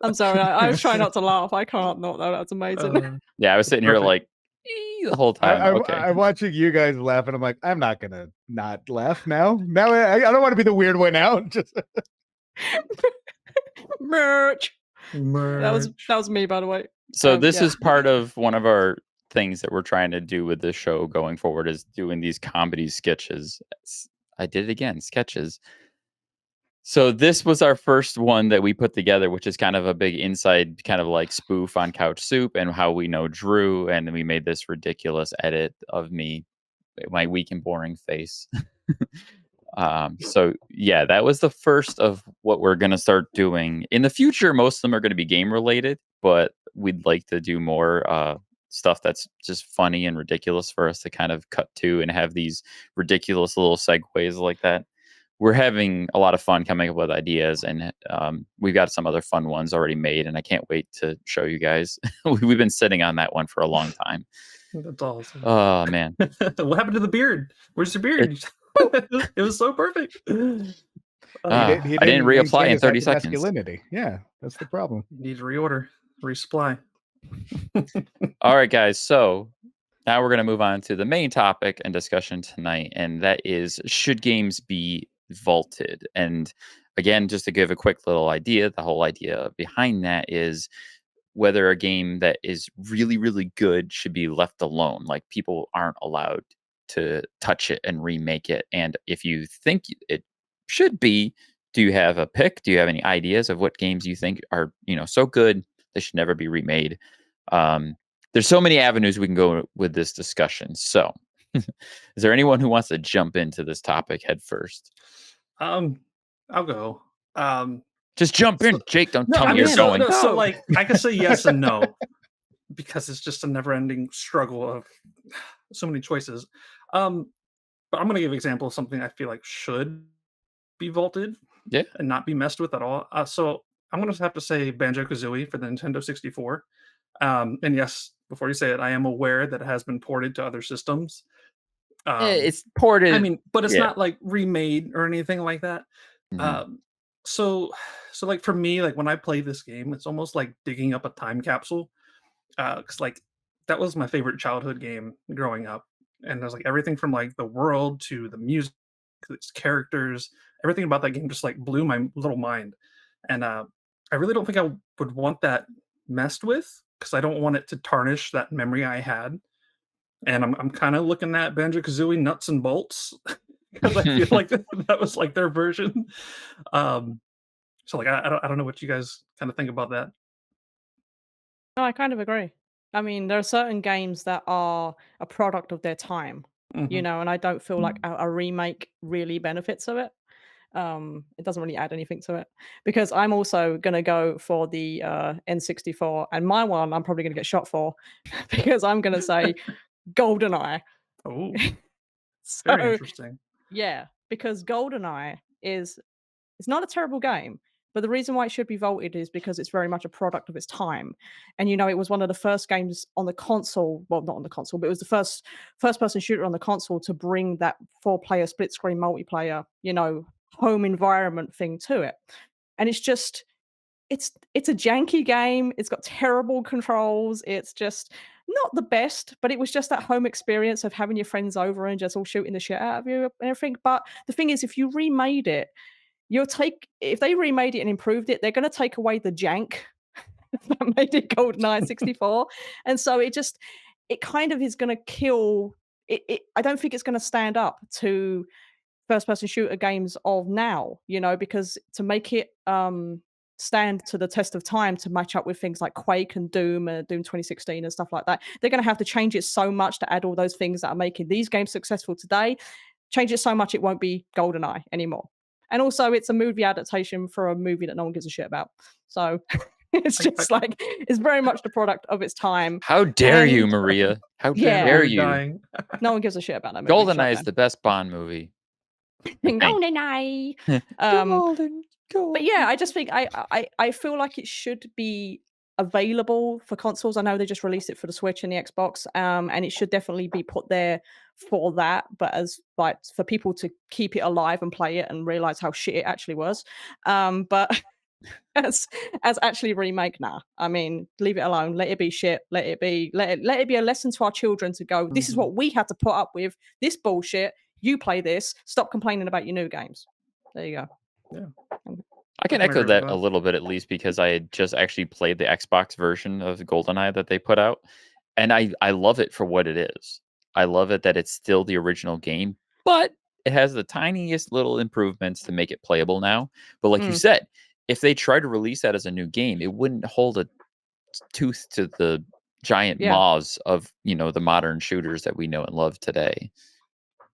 [SPEAKER 2] I'm sorry. I was trying not to laugh. I can't not, though. That's amazing.
[SPEAKER 1] Yeah, I was sitting here like the whole time. Okay.
[SPEAKER 4] I'm watching you guys laugh, and I'm like, I'm not gonna not laugh now. Now I don't want to be the weird one out. Just
[SPEAKER 2] Merch. That was me, by the way.
[SPEAKER 1] So this is part of one of our things that we're trying to do with this show going forward is doing these comedy sketches. I did it again, sketches. So this was our first one that we put together, which is kind of a big inside kind of like spoof on CouchSoup and how we know Drew. And we made this ridiculous edit of me, my weak and boring face. So yeah, that was the first of what we're going to start doing. In the future, most of them are going to be game related, but we'd like to do more stuff that's just funny and ridiculous for us to kind of cut to and have these ridiculous little segues like that. We're having a lot of fun coming up with ideas, and we've got some other fun ones already made, and I can't wait to show you guys. We've been sitting on that one for a long time.
[SPEAKER 3] That's awesome.
[SPEAKER 1] Oh man,
[SPEAKER 3] What happened to the beard? Where's your beard? It was so perfect.
[SPEAKER 4] He
[SPEAKER 1] I didn't reapply
[SPEAKER 4] maintain
[SPEAKER 1] in
[SPEAKER 4] his
[SPEAKER 1] 30 seconds.
[SPEAKER 4] masculinity. Yeah, that's the problem.
[SPEAKER 3] You need to reorder, resupply.
[SPEAKER 1] All right, guys. So now we're going to move on to the main topic and discussion tonight, and that is, should games be vaulted? And again, just to give a quick little idea, the whole idea behind that is whether a game that is really, really good should be left alone. Like, people aren't allowed to touch it and remake it. And if you think it should be, do you have a pick? Do you have any ideas of what games you think are, so good they should never be remade? There's so many avenues we can go with this discussion. So is there anyone who wants to jump into this topic head first?
[SPEAKER 3] I'll go.
[SPEAKER 1] Just jump in, Jake. Don't tell me you're going.
[SPEAKER 3] So like, I can say yes and no, because it's just a never-ending struggle of so many choices. But I'm going to give an example of something I feel like should be vaulted,
[SPEAKER 1] yeah,
[SPEAKER 3] and not be messed with at all. So I'm going to have to say Banjo-Kazooie for the Nintendo 64. And yes, before you say it, I am aware that it has been ported to other systems.
[SPEAKER 1] It's ported.
[SPEAKER 3] I mean, but it's not like remade or anything like that.
[SPEAKER 1] Mhm.
[SPEAKER 3] So like for me, like when I play this game, it's almost like digging up a time capsule. Because like that was my favorite childhood game growing up, and there's like everything from like the world to the music, its characters, everything about that game just like blew my little mind. And I really don't think I would want that messed with, because I don't want it to tarnish that memory I had. And I'm kind of looking at Banjo-Kazooie nuts and bolts, because I feel like that was like their version. So like I don't know what you guys kind of think about that.
[SPEAKER 2] No, I kind of agree. I mean, there are certain games that are a product of their time,
[SPEAKER 3] Mhm.
[SPEAKER 2] and I don't feel like a remake really benefits of it. It doesn't really add anything to it, because I'm also gonna go for the N64, and my one I'm probably gonna get shot for because I'm gonna say GoldenEye.
[SPEAKER 3] Oh, very
[SPEAKER 2] So
[SPEAKER 3] interesting.
[SPEAKER 2] yeah, because GoldenEye is it's not a terrible game, but the reason why it should be vaulted is because it's very much a product of its time. And it was one of the first games on the console, well, not on the console, but it was the first person shooter on the console to bring that 4-player split screen multiplayer, home environment thing to it. And it's just it's a janky game. It's got terrible controls. It's just not the best, but it was just that home experience of having your friends over and just all shooting the shit out of you and everything. But the thing is, if you remade it, if they remade it and improved it, they're going to take away the jank that made it GoldenEye 64, and so it kind of is going to kill it. I don't think it's going to stand up to first person shooter games of now, because to make it stand to the test of time, to match up with things like Quake and Doom 2016 and stuff like that, they're going to have to change it so much to add all those things that are making these games successful today. Change it so much it won't be GoldenEye anymore. And also, it's a movie adaptation for a movie that no one gives a shit about. So it's just like, it's very much the product of its time.
[SPEAKER 1] How dare you,
[SPEAKER 2] And-
[SPEAKER 1] Maria? How
[SPEAKER 2] Yeah.
[SPEAKER 1] dare
[SPEAKER 3] You're
[SPEAKER 1] you?
[SPEAKER 3] dying.
[SPEAKER 2] No one gives a shit about that movie.
[SPEAKER 1] GoldenEye is the best Bond movie.
[SPEAKER 2] GoldenEye. But yeah, I just think I feel like it should be available for consoles. I know they just released it for the Switch and the Xbox, and it should definitely be put there for that. But as like for people to keep it alive and play it and realize how shit it actually was. But as actually remake, nah. I mean, leave it alone. Let it be shit. Let it be a lesson to our children to go. This is what we had to put up with. This bullshit. You play this. Stop complaining about your new games. There you go.
[SPEAKER 3] Yeah.
[SPEAKER 1] I can
[SPEAKER 3] I
[SPEAKER 1] echo
[SPEAKER 3] agree
[SPEAKER 1] that
[SPEAKER 3] with
[SPEAKER 1] a
[SPEAKER 3] that.
[SPEAKER 1] little bit, at least because I had just actually played the Xbox version of GoldenEye that they put out, and I love it for what it is. I love it that it's still the original game, but it has the tiniest little improvements to make it playable now. But like you said, if they try to release that as a new game, it wouldn't hold a tooth to the giant
[SPEAKER 2] Yeah.
[SPEAKER 1] maws of the modern shooters that we know and love today.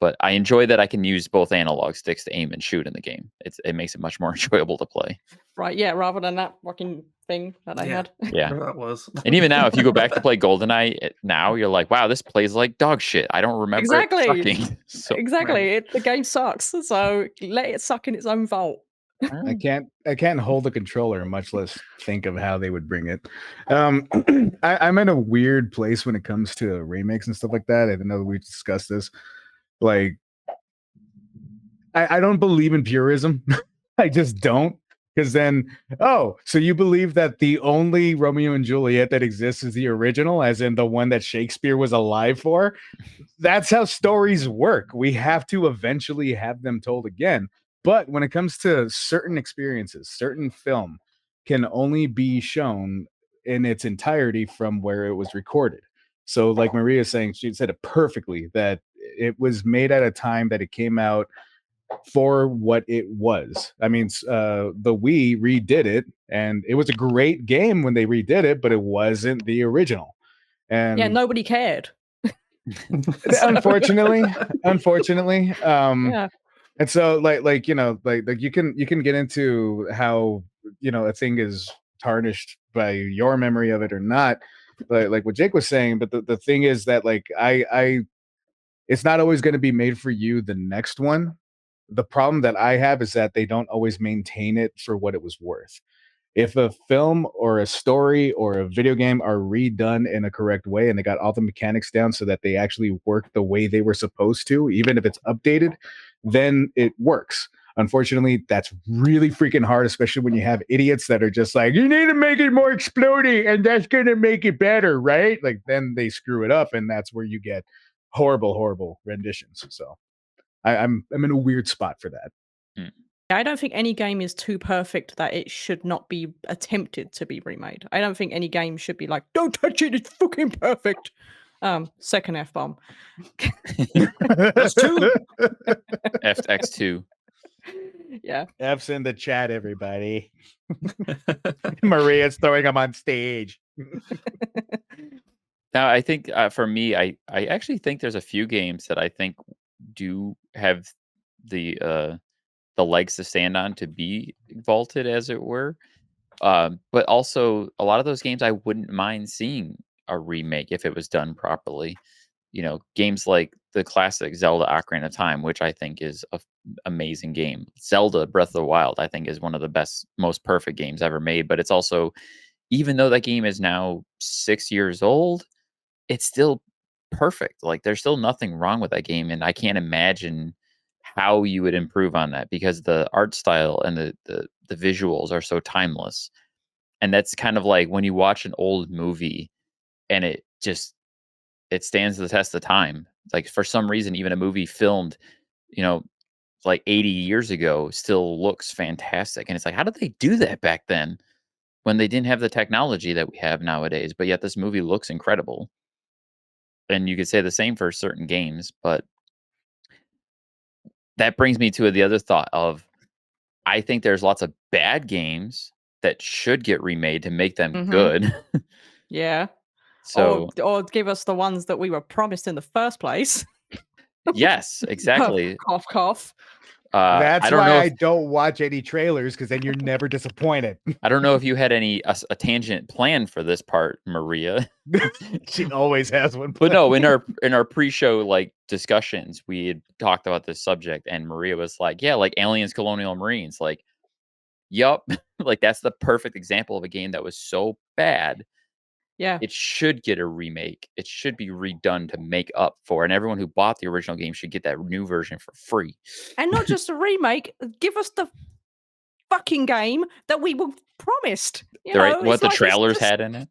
[SPEAKER 1] But I enjoy that I can use both analog sticks to aim and shoot in the game. It makes it much more enjoyable to play.
[SPEAKER 2] Right, yeah, rather than that fucking thing that I
[SPEAKER 3] Yeah.
[SPEAKER 2] had.
[SPEAKER 1] Yeah.
[SPEAKER 3] Whatever that was.
[SPEAKER 1] And even now, if you go back to play GoldenEye now, you're like, wow, this plays like dog shit. I don't remember
[SPEAKER 2] Exactly.
[SPEAKER 1] it sucking. So,
[SPEAKER 2] Exactly. The game sucks, so let it suck in its own fault.
[SPEAKER 4] I can't hold the controller, much less think of how they would bring it. I'm in a weird place when it comes to remakes and stuff like that. I know we discussed this. Like, I don't believe in purism. I just don't. Because then, oh, so you believe that the only Romeo and Juliet that exists is the original, as in the one that Shakespeare was alive for? That's how stories work. We have to eventually have them told again. But when it comes to certain experiences, certain film can only be shown in its entirety from where it was recorded. So, like Maria's saying, she said it perfectly that it was made at a time that it came out for what it was. I mean, the Wii redid it, and it was a great game when they redid it, but it wasn't the original. And
[SPEAKER 2] Yeah, nobody cared.
[SPEAKER 4] unfortunately,
[SPEAKER 2] Yeah.
[SPEAKER 4] and so like you can get into how a thing is tarnished by your memory of it or not, like what Jake was saying. But the thing is that like I it's not always going to be made for you the next one. The problem that I have is that they don't always maintain it for what it was worth. If a film or a story or a video game are redone in a correct way and they got all the mechanics down so that they actually work the way they were supposed to, even if it's updated, then it works. Unfortunately, that's really freaking hard, especially when you have idiots that are just like, you need to make it more exploding and that's going to make it better, right? Like then they screw it up and that's where you get horrible renditions. So I'm in a weird spot for that.
[SPEAKER 2] I don't think any game is too perfect that it should not be attempted to be remade. I don't think any game should be like, don't touch it, it's fucking perfect. Second F-bomb.
[SPEAKER 3] That's two.
[SPEAKER 1] FX2.
[SPEAKER 2] Yeah.
[SPEAKER 4] F's in the chat, everybody. Maria's throwing them on stage.
[SPEAKER 1] Now, I think for me, I actually think there's a few games that I think do have the legs to stand on to be vaulted, as it were. But also, a lot of those games I wouldn't mind seeing a remake if it was done properly. Games like the classic Zelda Ocarina of Time, which I think is an amazing game. Zelda Breath of the Wild, I think, is one of the best, most perfect games ever made. But it's also, even though that game is now 6 years old, it's still perfect. Like, there's still nothing wrong with that game, and I can't imagine how you would improve on that because the art style and the visuals are so timeless. And that's kind of like when you watch an old movie and it stands the test of time. Like, for some reason, even a movie filmed, like 80 years ago still looks fantastic. And it's like, how did they do that back then when they didn't have the technology that we have nowadays? But yet this movie looks incredible. And you could say the same for certain games, but that brings me to the other thought of, I think there's lots of bad games that should get remade to make them good.
[SPEAKER 2] Yeah.
[SPEAKER 1] So,
[SPEAKER 2] or give us the ones that we were promised in the first place.
[SPEAKER 1] yes, exactly.
[SPEAKER 2] Cough, cough.
[SPEAKER 4] That's
[SPEAKER 1] I don't
[SPEAKER 4] why
[SPEAKER 1] know
[SPEAKER 4] I
[SPEAKER 1] if,
[SPEAKER 4] don't watch any trailers, because then you're never disappointed.
[SPEAKER 1] I don't know if you had a tangent planned for this part, Maria.
[SPEAKER 4] She always has one.
[SPEAKER 1] But no, in our pre-show like discussions, we had talked about this subject, and Maria was like, "Yeah, like Aliens, Colonial Marines." Like, yup, like that's the perfect example of a game that was so bad.
[SPEAKER 2] Yeah.
[SPEAKER 1] It should get a remake. It should be redone to make up for, and everyone who bought the original game should get that new version for free.
[SPEAKER 2] And not just a remake, give us the fucking game that we were promised.
[SPEAKER 1] What the trailers had in it.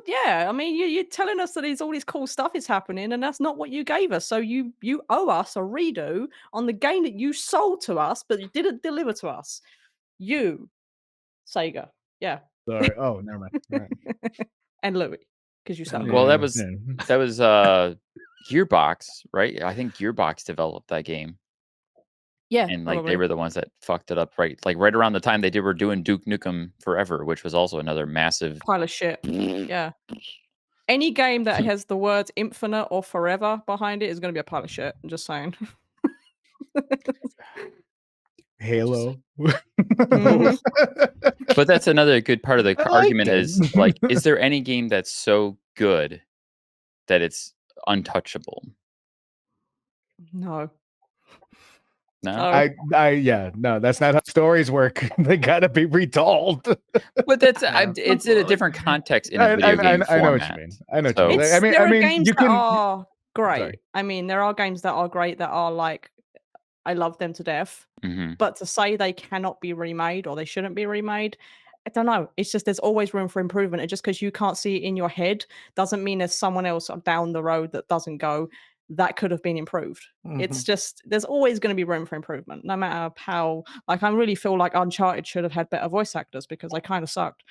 [SPEAKER 2] Yeah, I mean, you're telling us that all this cool stuff is happening, and that's not what you gave us. So you owe us a redo on the game that you sold to us, but you didn't deliver to us. You, Sega, yeah.
[SPEAKER 4] Sorry. Oh, never mind. All right.
[SPEAKER 2] And Louis, because you sold.
[SPEAKER 1] Well, that was Gearbox, right? I think Gearbox developed that game.
[SPEAKER 2] Yeah,
[SPEAKER 1] And like
[SPEAKER 2] probably.
[SPEAKER 1] they were the ones that fucked it up, right? Like right around the time were doing Duke Nukem Forever, which was also another massive
[SPEAKER 2] pile of shit. Yeah. Any game that has the words infinite or forever behind it is going to be a pile of shit. I'm just saying.
[SPEAKER 4] Halo.
[SPEAKER 2] Mhm.
[SPEAKER 1] But that's another good part of the
[SPEAKER 4] I liked
[SPEAKER 1] argument
[SPEAKER 4] it.
[SPEAKER 1] is, like, is there any game that's so good that it's untouchable?
[SPEAKER 2] No.
[SPEAKER 1] No?
[SPEAKER 4] Yeah, no, that's not how stories work. They gotta be retold.
[SPEAKER 1] But that's
[SPEAKER 3] Yeah.
[SPEAKER 1] it's in a different context in a video game
[SPEAKER 4] I know what you
[SPEAKER 1] format.
[SPEAKER 4] mean. I know what
[SPEAKER 1] So
[SPEAKER 4] you mean.
[SPEAKER 2] There
[SPEAKER 4] I
[SPEAKER 2] are
[SPEAKER 4] mean,
[SPEAKER 2] games
[SPEAKER 4] you
[SPEAKER 2] that
[SPEAKER 4] can.
[SPEAKER 2] are great.
[SPEAKER 4] Sorry.
[SPEAKER 2] I mean, there are games that are great that are like, I love them to death.
[SPEAKER 1] Mhm.
[SPEAKER 2] But to say they cannot be remade or they shouldn't be remade, I don't know. It's just there's always room for improvement. And just because you can't see it in your head doesn't mean there's someone else down the road that doesn't go, that could have been improved. It's just there's always going to be room for improvement, no matter how. Like I really feel like Uncharted should have had better voice actors because they kind of sucked.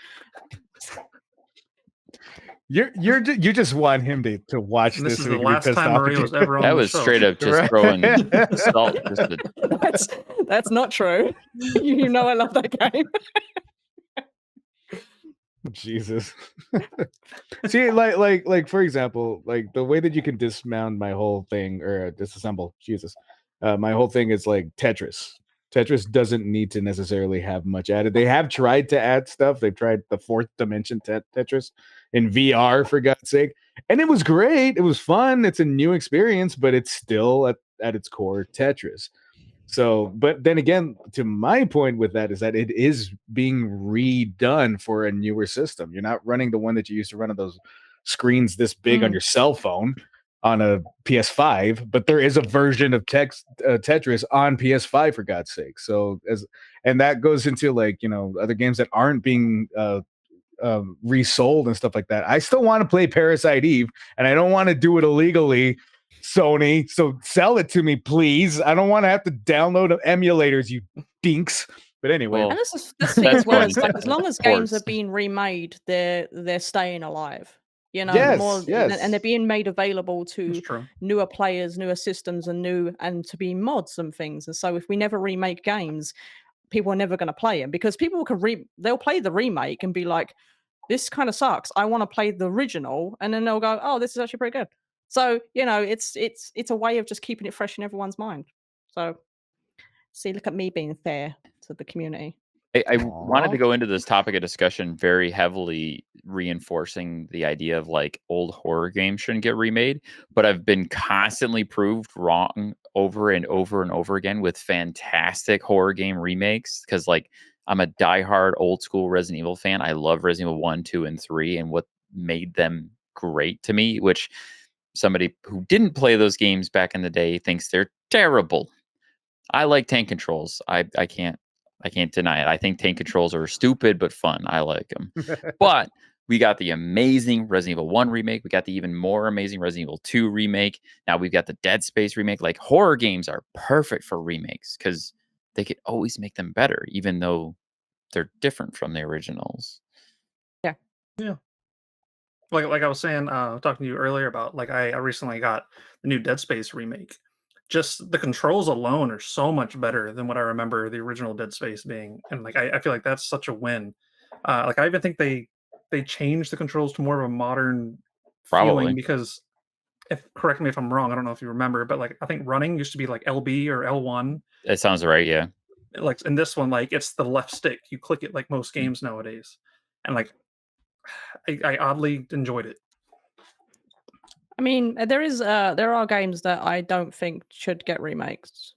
[SPEAKER 4] You just want him to watch
[SPEAKER 3] And
[SPEAKER 4] this
[SPEAKER 3] this is
[SPEAKER 4] so
[SPEAKER 3] the
[SPEAKER 4] he can be
[SPEAKER 3] last
[SPEAKER 4] pissed
[SPEAKER 3] time
[SPEAKER 4] off
[SPEAKER 3] Maria
[SPEAKER 4] at
[SPEAKER 3] was
[SPEAKER 4] you.
[SPEAKER 3] ever on
[SPEAKER 1] that
[SPEAKER 3] the
[SPEAKER 1] was
[SPEAKER 3] show.
[SPEAKER 1] straight up just
[SPEAKER 4] Right.
[SPEAKER 1] throwing salt. Just a,
[SPEAKER 2] That's not true. You know I love that game.
[SPEAKER 4] Jesus. See, like for example, like the way that you can dismount my whole thing or disassemble, Jesus, my whole thing is like Tetris. Tetris doesn't need to necessarily have much added. They have tried to add stuff. They've tried the fourth dimension Tetris in VR for God's sake, and it was great. It was fun. It's a new experience, but it's still at its core Tetris. So, but then again, to my point with that is that it is being redone for a newer system. You're not running the one that you used to run on those screens this big on your cell phone on a PS5, but there is a version of Tetris on PS5 for God's sake. So, and that goes into like other games that aren't being resold and stuff like that. I still want to play Parasite Eve, and I don't want to do it illegally. Sony, so sell it to me, please. I don't want to have to download emulators, you dinks. But anyway,
[SPEAKER 1] Well,
[SPEAKER 2] And that's the thing as well. It's like as long as games are
[SPEAKER 1] ports.
[SPEAKER 2] being remade, they're staying alive. The more
[SPEAKER 4] yes.
[SPEAKER 2] and they're being made available to
[SPEAKER 3] That's true.
[SPEAKER 2] newer players, newer systems, and to be mods and things. And so if we never remake games, people are never going to play them because people they'll play the remake and be like, this kind of sucks. I want to play the original, and then they'll go, oh, this is actually pretty good. So it's a way of just keeping it fresh in everyone's mind. So see, look at me being fair to the community.
[SPEAKER 1] I wanted to
[SPEAKER 4] Aw.
[SPEAKER 1] go into this topic of discussion very heavily reinforcing the idea of like old horror games shouldn't get remade, but I've been constantly proved wrong over and over and over again with fantastic horror game remakes because like I'm a diehard old school Resident Evil fan. I love Resident Evil 1, 2, and 3 and what made them great to me, which somebody who didn't play those games back in the day thinks they're terrible. I like tank controls. I can't deny it. I think tank controls are stupid but fun. I like them. But we got the amazing Resident Evil 1 remake. We got the even more amazing Resident Evil 2 remake. Now we've got the Dead Space remake. Like horror games are perfect for remakes because they could always make them better, even though they're different from the originals.
[SPEAKER 3] Yeah. Like I was saying, talking to you earlier about like I recently got the new Dead Space remake. Just the controls alone are so much better than what I remember the original Dead Space being, and like I feel like that's such a win. Like I even think they changed the controls to more of a modern
[SPEAKER 1] Probably.
[SPEAKER 3] feeling because if correct me if I'm wrong, I don't know if you remember, but like I think running used to be like LB or L1.
[SPEAKER 1] That sounds right. Yeah.
[SPEAKER 3] Like in this one, like it's the left stick. You click it like most games nowadays, and like I oddly enjoyed it.
[SPEAKER 2] I mean, there are games that I don't think should get remakes,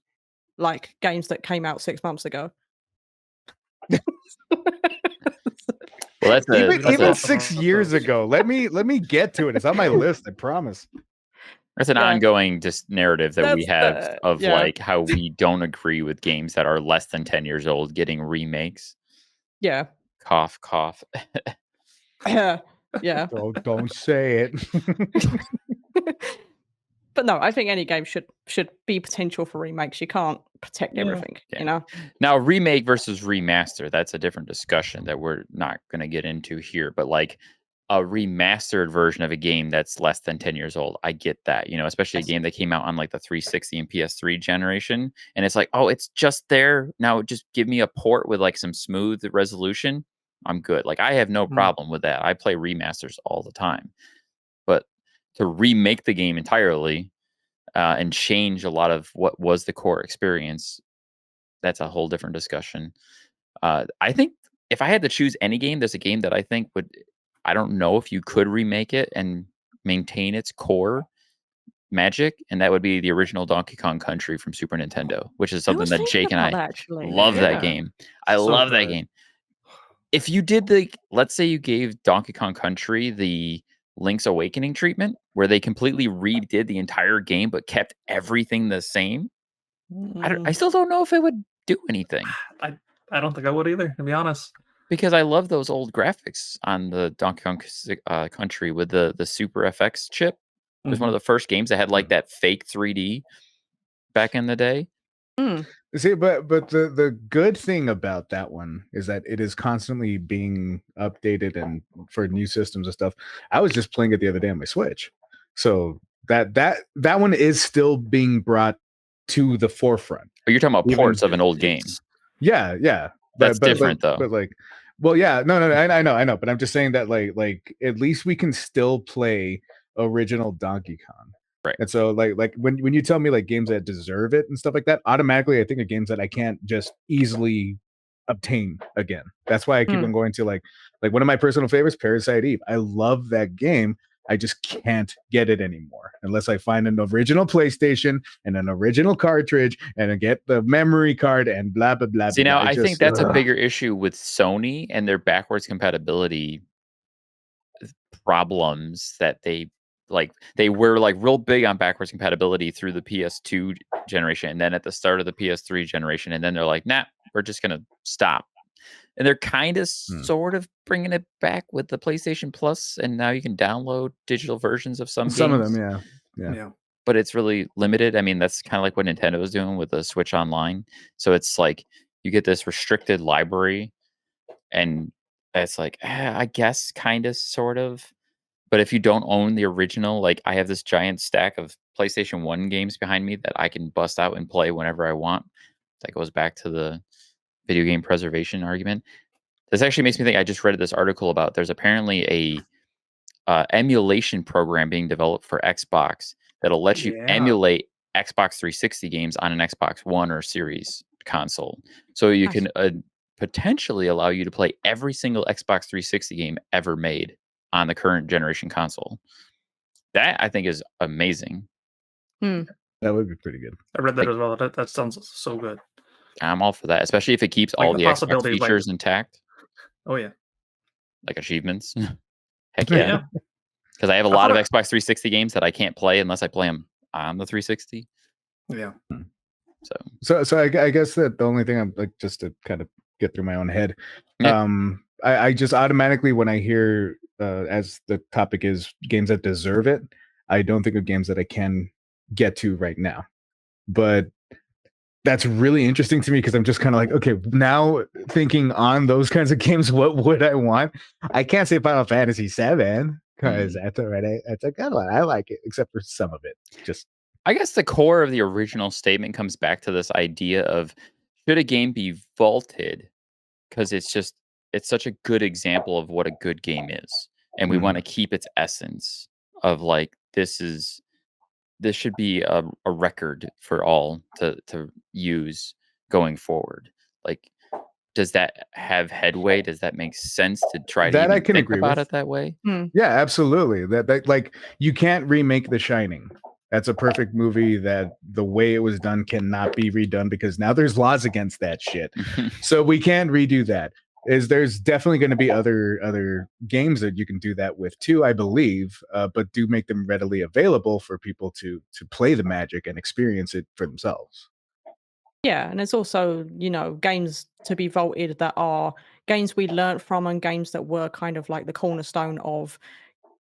[SPEAKER 2] like games that came out 6 months ago.
[SPEAKER 1] Well, that's
[SPEAKER 4] even
[SPEAKER 3] a-
[SPEAKER 4] 6 years ago. Let me get to it. It's on my list. I promise.
[SPEAKER 1] That's an
[SPEAKER 2] Yeah.
[SPEAKER 1] ongoing just narrative that we have
[SPEAKER 2] That's
[SPEAKER 1] of
[SPEAKER 2] yeah.
[SPEAKER 1] like how we don't agree with games that are less than 10 years old getting remakes.
[SPEAKER 2] Yeah.
[SPEAKER 1] Cough, cough.
[SPEAKER 2] Yeah.
[SPEAKER 4] Don't say it.
[SPEAKER 2] But no, I think any game should be potential for remakes. You can't protect
[SPEAKER 3] Yeah.
[SPEAKER 2] everything,
[SPEAKER 1] Yeah. Now, remake versus remaster, that's a different discussion that we're not going to get into here. But like a remastered version of a game that's less than 10 years old, I get that, especially a game that came out on like the 360 and PS3 generation. And it's like, oh, it's just there. Now just give me a port with like some smooth resolution. I'm good. Like I have no problem with that. I play remasters all the time. But to remake the game entirely, and change a lot of what was the core experience, that's a whole different discussion. I think if I had to choose any game, there's a game that I think would. I don't know if you could remake it and maintain its core magic, and that would be the original Donkey Kong Country from Super Nintendo, which is
[SPEAKER 2] I
[SPEAKER 1] something
[SPEAKER 2] was
[SPEAKER 1] that
[SPEAKER 2] thinking
[SPEAKER 1] Jake and
[SPEAKER 2] about
[SPEAKER 1] I
[SPEAKER 2] that actually.
[SPEAKER 1] love that
[SPEAKER 3] Yeah.
[SPEAKER 1] game. I
[SPEAKER 3] So
[SPEAKER 1] love that
[SPEAKER 3] good.
[SPEAKER 1] game. If you did let's say you gave Donkey Kong Country the Link's Awakening treatment, where they completely redid the entire game but kept everything the same, I still don't know if it would do anything.
[SPEAKER 3] I don't think I would either, to be honest.
[SPEAKER 1] Because I love those old graphics on the Donkey Kong Country with the Super FX chip. It was one of the first games that had like that fake 3D back in the day.
[SPEAKER 4] See, but the good thing about that one is that it is constantly being updated and for new systems and stuff. I was just playing it the other day on my Switch, so that one is still being brought to the forefront.
[SPEAKER 1] But you're talking about
[SPEAKER 4] Even-
[SPEAKER 1] ports of an old game.
[SPEAKER 4] Yeah,
[SPEAKER 1] That's different, though.
[SPEAKER 4] But like, well, yeah, no, I know, but I'm just saying that like at least we can still play original Donkey Kong.
[SPEAKER 1] Right.
[SPEAKER 4] And so like when you tell me like games that deserve it and stuff like that, automatically I think of games that I can't just easily obtain again. That's why I keep on going to like one of my personal favorites, Parasite Eve. I love that game. I just can't get it anymore unless I find an original PlayStation and an original cartridge and I get the memory card and blah blah blah.
[SPEAKER 1] See,
[SPEAKER 4] blah.
[SPEAKER 1] now I think that's a bigger issue with Sony and their backwards compatibility problems that they were like real big on backwards compatibility through the PS2 generation, and then at the start of the PS3 generation, and then they're like, nah, we're just gonna stop. And they're kind of sort of bringing it back with the PlayStation Plus, and now you can download digital versions of some games.
[SPEAKER 4] of them, yeah.
[SPEAKER 1] But it's really limited. I mean, that's kind of like what Nintendo was doing with the Switch Online. So it's like you get this restricted library, and it's like, I guess, kind of, sort of. But if you don't own the original, like I have this giant stack of PlayStation 1 games behind me that I can bust out and play whenever I want. That goes back to the video game preservation argument. This actually makes me think, I just read this article about there's apparently a emulation program being developed for Xbox that'll let you emulate Xbox 360 games on an Xbox One or Series console. So you can potentially allow you to play every single Xbox 360 game ever made on the current generation console. That I think is amazing.
[SPEAKER 4] That would be pretty good.
[SPEAKER 3] I read that as well. That sounds so good.
[SPEAKER 1] I'm all for that, especially if it keeps
[SPEAKER 3] Like
[SPEAKER 1] all
[SPEAKER 3] the
[SPEAKER 1] the Xbox
[SPEAKER 3] possibility, like-
[SPEAKER 1] features intact,
[SPEAKER 3] Oh yeah.
[SPEAKER 1] like achievements. Heck yeah. Because I have a lot of Xbox 360 games that I can't play unless I play them on the 360.
[SPEAKER 3] Yeah.
[SPEAKER 4] So I guess that the only thing I'm like, just to kind of get through my own head,
[SPEAKER 1] Yeah.
[SPEAKER 4] I just automatically, when I hear as the topic is games that deserve it, I don't think of games that I can get to right now. But that's really interesting to me because I'm just kind of like, okay, now thinking on those kinds of games, what would I want? I can't say Final Fantasy VII because that's already, that's a good one. I like it, except for some of it. Just
[SPEAKER 1] I guess the core of the original statement comes back to this idea of, should a game be vaulted? Because it's such a good example of what a good game is. And we want to keep its essence of like, this should be a record for all to use going forward. Like, does that have headway? Does that make sense to try to
[SPEAKER 4] That I
[SPEAKER 1] even
[SPEAKER 4] can
[SPEAKER 1] think
[SPEAKER 4] agree
[SPEAKER 1] about
[SPEAKER 4] with.
[SPEAKER 1] it that way?
[SPEAKER 4] Yeah, absolutely. That like you can't remake The Shining. That's a perfect movie that the way it was done cannot be redone because now there's laws against that shit. So we can't redo that. There's definitely going to be other games that you can do that with too, I believe, but do make them readily available for people to play the magic and experience it for themselves.
[SPEAKER 2] Yeah, and there's also, games to be vaulted that are games we learnt from and games that were kind of like the cornerstone of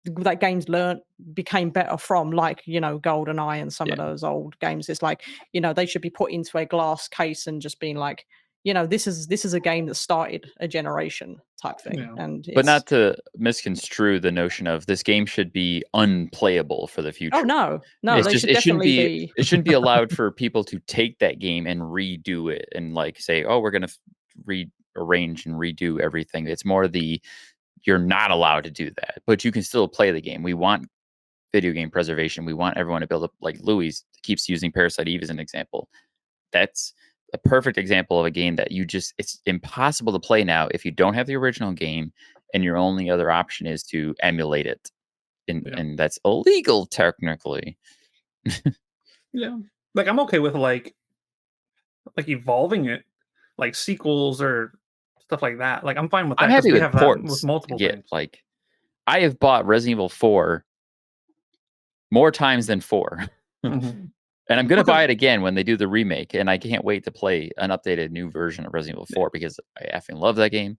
[SPEAKER 2] that games learnt became better from, like, GoldenEye and some of those old games. It's like, they should be put into a glass case and just being like, this is a game that started a generation type thing.
[SPEAKER 3] Yeah.
[SPEAKER 2] And
[SPEAKER 1] But not to misconstrue the notion of this game should be unplayable for the future.
[SPEAKER 2] Oh no,
[SPEAKER 1] It's
[SPEAKER 2] they
[SPEAKER 1] just,
[SPEAKER 2] should
[SPEAKER 1] it shouldn't
[SPEAKER 2] definitely
[SPEAKER 1] be it shouldn't be allowed for people to take that game and redo it and like say, oh, we're gonna rearrange and redo everything. It's more you're not allowed to do that, but you can still play the game. We want video game preservation. We want everyone to build up, like Louis keeps using Parasite Eve as an example. That's a perfect example of a game that it's impossible to play now if you don't have the original game and your only other option is to emulate it. And that's illegal technically.
[SPEAKER 3] Yeah. Like I'm okay with like evolving it, like sequels or stuff like that. Like I'm fine with that.
[SPEAKER 1] I'm
[SPEAKER 3] 'cause
[SPEAKER 1] happy
[SPEAKER 3] we
[SPEAKER 1] with
[SPEAKER 3] have that
[SPEAKER 1] ports
[SPEAKER 3] with
[SPEAKER 1] to
[SPEAKER 3] multiple
[SPEAKER 1] get,
[SPEAKER 3] things.
[SPEAKER 1] like, I have bought Resident Evil 4 more times than 4.
[SPEAKER 3] Mhm.
[SPEAKER 1] And I'm going to
[SPEAKER 3] Because-
[SPEAKER 1] buy it again when they do the remake. And I can't wait to play an updated new version of Resident Evil 4 because I effing love that game.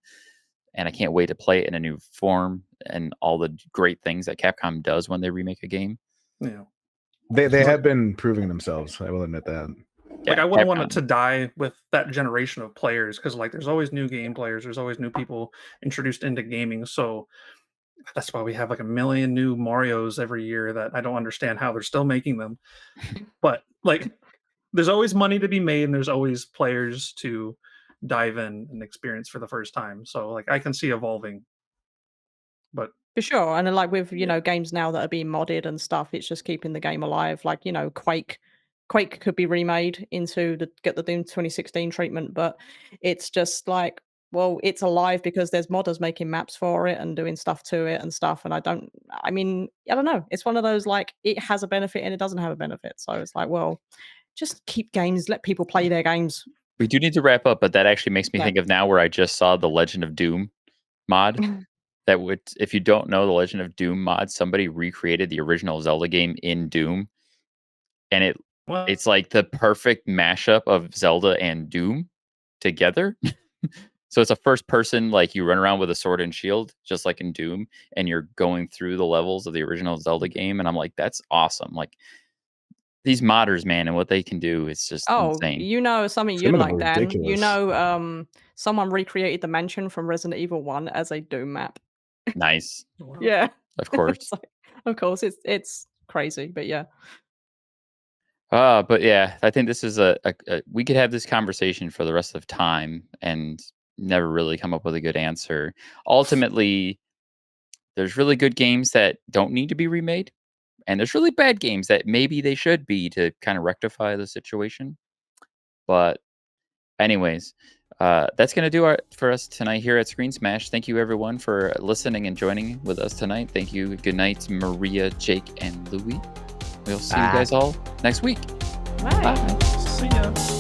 [SPEAKER 1] And I can't wait to play it in a new form and all the great things that Capcom does when they remake a game.
[SPEAKER 3] Yeah.
[SPEAKER 4] They have been proving themselves. I will admit that.
[SPEAKER 3] Like
[SPEAKER 1] Yeah,
[SPEAKER 3] I wouldn't want it
[SPEAKER 1] Capcom.
[SPEAKER 3] to die with that generation of players because like there's always new game players, there's always new people introduced into gaming. So that's why we have like a million new Marios every year that I don't understand how they're still making them. But like there's always money to be made and there's always players to dive in and experience for the first time. So like I can see evolving. But
[SPEAKER 2] For sure. And then, like with,
[SPEAKER 3] Yeah.
[SPEAKER 2] games now that are being modded and stuff, it's just keeping the game alive. Like, Quake could be remade into get the Doom 2016 treatment, but it's just like, well, it's alive because there's modders making maps for it and doing stuff to it and stuff. And I don't know. It's one of those like it has a benefit and it doesn't have a benefit. So it's like, well, just keep games, let people play their games.
[SPEAKER 1] We do need to wrap up, but that actually makes me
[SPEAKER 2] Okay.
[SPEAKER 1] think of now where I just saw the Legend of Doom mod. That would, if you don't know the Legend of Doom mod, somebody recreated the original Zelda game in Doom. And it's like the perfect mashup of Zelda and Doom together. So it's a first person, like you run around with a sword and shield, just like in Doom, and you're going through the levels of the original Zelda game. And I'm like, that's awesome. Like these modders, man, and what they can do is just
[SPEAKER 2] Oh,
[SPEAKER 1] insane.
[SPEAKER 2] something
[SPEAKER 4] Some
[SPEAKER 2] you'd
[SPEAKER 4] of them
[SPEAKER 2] like,
[SPEAKER 4] are
[SPEAKER 2] Dan.
[SPEAKER 4] ridiculous.
[SPEAKER 2] Someone recreated the mansion from Resident Evil 1 as a Doom map.
[SPEAKER 1] Nice.
[SPEAKER 3] wow.
[SPEAKER 2] Yeah.
[SPEAKER 1] Of course.
[SPEAKER 2] It's like, of course, it's crazy, but yeah.
[SPEAKER 1] But yeah, I think this is we could have this conversation for the rest of time and never really come up with a good answer. Ultimately, there's really good games that don't need to be remade, and there's really bad games that maybe they should be to kind of rectify the situation. But anyways, that's going to do it for us tonight here at Screen Smash. Thank you, everyone, for listening and joining with us tonight. Thank you. Good night, Maria, Jake, and Louie. We'll see you guys all next week.
[SPEAKER 2] Bye.
[SPEAKER 3] See ya.